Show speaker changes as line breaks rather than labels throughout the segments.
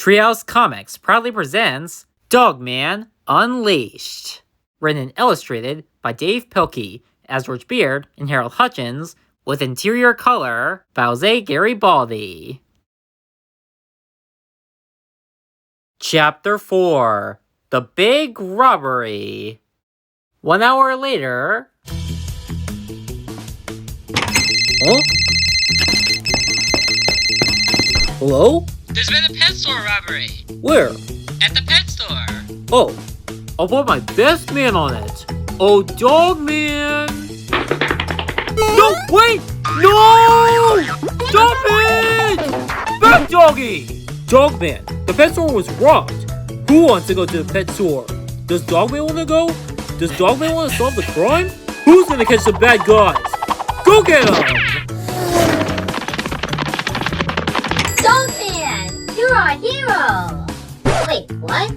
Treehouse Comics proudly presents Dogman Unleashed. Written and illustrated by Dav Pilkey as George Beard and Harold Hutchins, with interior color by Jose Garibaldi. Chapter 4: The Big Robbery. 1 hour later... Huh? Hello?
There's been a pet store robbery.
Where?
At the pet store.
Oh, I'll put my best man on it. Oh, Dogman! No, wait! No! Stop it! Back, doggy! Dogman, the pet store was robbed. Who wants to go to the pet store? Does Dogman want to go? Does Dogman want to solve the crime? Who's gonna catch the bad guys? Go get them!
Dogman, you're our hero! Wait, what?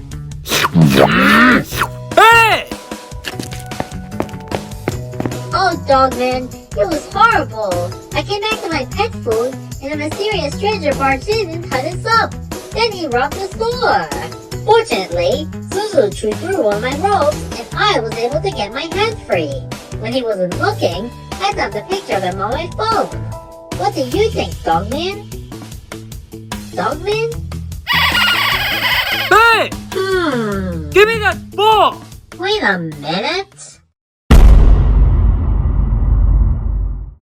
Hey!
Oh, Dogman, it was horrible. I came back to my pet food, and a mysterious stranger barged in and cut us up. Then he robbed the store. Fortunately, Zuzu chewed through one of my robes, and I was able to get my hand free. When he wasn't looking, I snapped a picture of him on my phone. What do you think, Dogman? Dogman?
Hey! Give me that ball!
Wait a minute.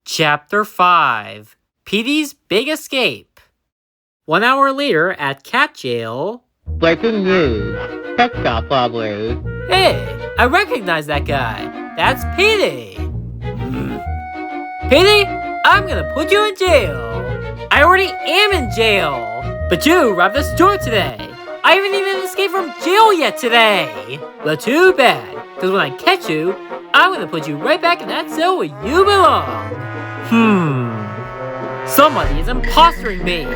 Chapter 5: Petey's Big Escape. 1 hour later at cat jail.
Breaking news. Pet shop robbery.
Hey, I recognize that guy. That's Petey. Petey, I'm gonna put you in jail. I already am in jail. But you robbed the store today. I haven't even escaped from jail yet today. Well, too bad, because when I catch you, I'm gonna put you right back in that cell where you belong. Somebody is impostoring me.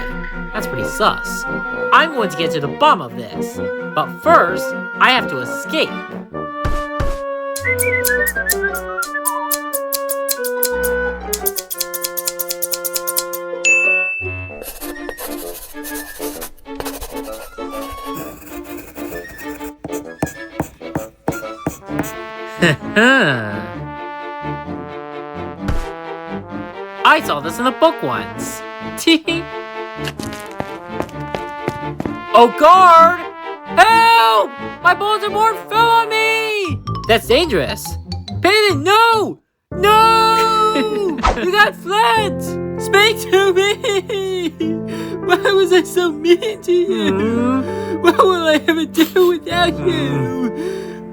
That's pretty sus. I'm going to get to the bottom of this. But first, I have to escape. I saw this in a book once. Oh, guard! Help! My balls and board fell on me! That's dangerous. Petey, no! No! You got Flat! Speak to me! Why was I so mean to you? What will I ever do without you?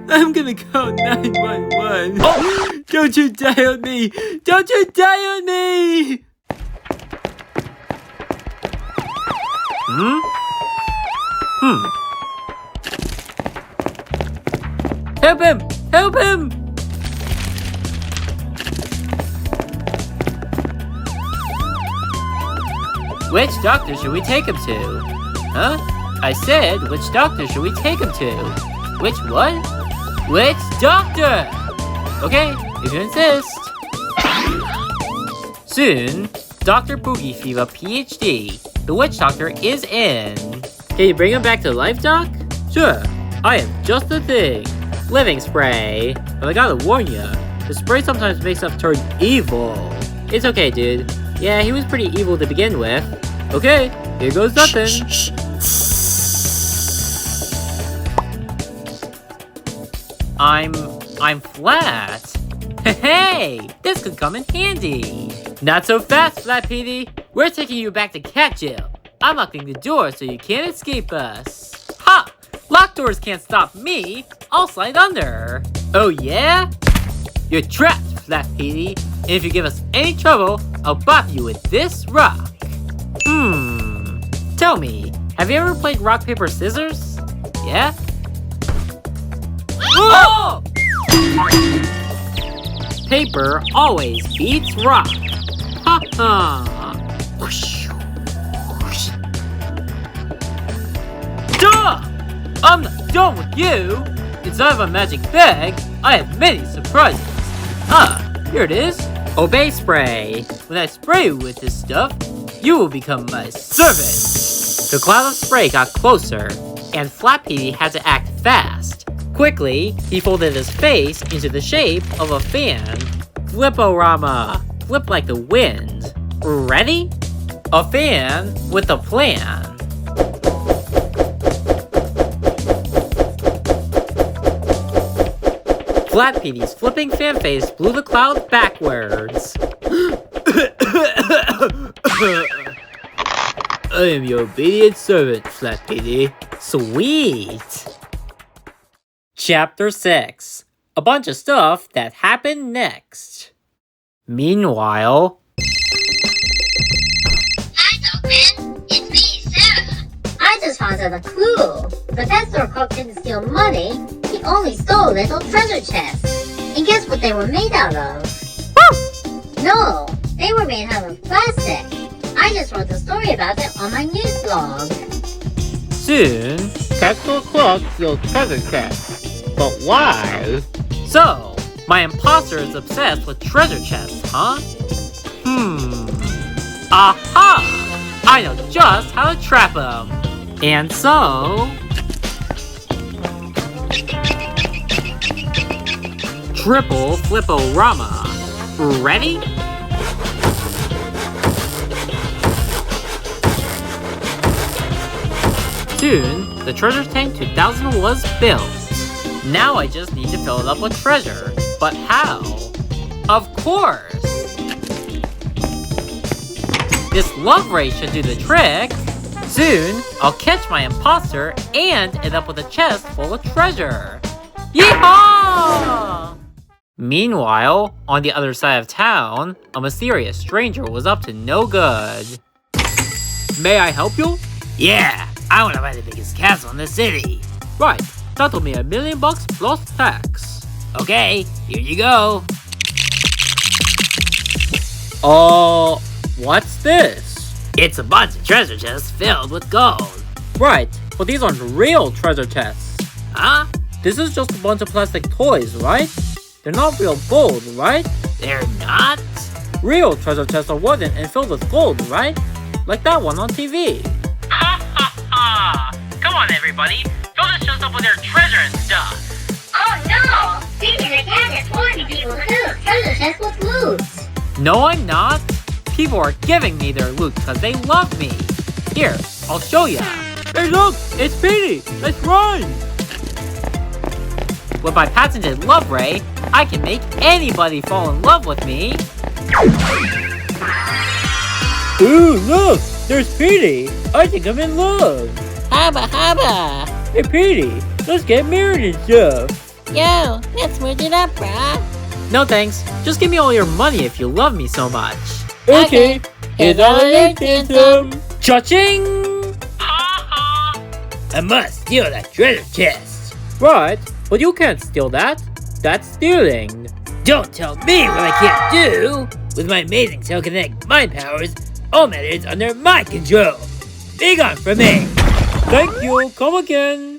I'm gonna call 911. Oh, don't you die on me! Don't you die on me! Help him! Help him! Which doctor should we take him to? Huh? I said, which doctor should we take him to? Which what? Which doctor? Okay, if you insist. Soon, Dr. Boogie Fever, PhD, the witch doctor, is in. Can you bring him back to life, Doc? Sure, I have just the thing. Living spray. But I gotta warn ya, the spray sometimes makes us turn evil. It's okay, dude. Yeah, he was pretty evil to begin with. Okay, here goes nothing. I'm Flat. Hey, this could come in handy. Not so fast, Flat Petey. We're taking you back to cat jail. I'm locking the door so you can't escape us. Ha! Locked doors can't stop me. I'll slide under. Oh yeah? You're trapped, Flat Petey. And if you give us any trouble, I'll bop you with this rock. Tell me, have you ever played rock, paper, scissors? Yeah? Oh! Paper always beats rock. Ha ha! Duh! I'm not done with you! Inside of a magic bag, I have many surprises. Here it is. Obey spray. When I spray you with this stuff, you will become my servant. The cloud of spray got closer, and Flat Petey had to act fast. Quickly, he folded his face into the shape of a fan. Flip-o-rama! Flip like the wind. Ready? A fan with a plan. Flat Petey's flipping fan face blew the cloud backwards. I am your obedient servant, Flat Petey. Sweet! Chapter 6. A bunch of stuff that happened next. Meanwhile...
Hi, Dogman. It's me, Sarah. I just found out a clue. The pet store cop didn't steal money. He only stole little treasure chests. And guess what they were made out of? Woo! No, they were made out of plastic. I just wrote a story about it on my news blog.
Soon...
Pet store clerk steals treasure chest. But why?
So, my impostor is obsessed with treasure chests, huh? Aha! I know just how to trap him. And so... Triple flip-o-rama. Ready? Soon, the treasure tank 2000 was built. Now I just need to fill it up with treasure. But how? Of course! This love ray should do the trick. Soon, I'll catch my imposter and end up with a chest full of treasure. Yeehaw! Meanwhile, on the other side of town, a mysterious stranger was up to no good. May I help you? Yeah, I want to buy the biggest castle in the city. Right, that'll be $1 million plus tax. Okay, here you go. What's this? It's a bunch of treasure chests filled with gold. Right, but these aren't real treasure chests. Huh? This is just a bunch of plastic toys, right? They're not real gold, right? They're not? Real treasure chests are wooden and filled with gold, right? Like that one on TV. Ha ha ha! Come on everybody, fill this chest up with your treasure and stuff.
Oh no! Petey the Cat is forcing people to fill treasure chests with loot.
No, I'm not. People are giving me their loot because they love me. Here, I'll show ya. Hey look, it's Petey. Let's run. With my patented love ray, I can make anybody fall in love with me. Ooh, look, there's Petey. I think I'm in love.
Haba haba!
Hey Petey, let's get married and stuff.
Yo, let's merge it up, brah.
No thanks, just give me all your money if you love me so much.
Okay.
Here's all of your handsome. Cha-ching! I must steal that treasure chest. Right, but you can't steal that. That's stealing. Don't tell me what I can't do. With my amazing telekinetic mind powers, all matters under my control. Be gone from me. Thank you. Come again.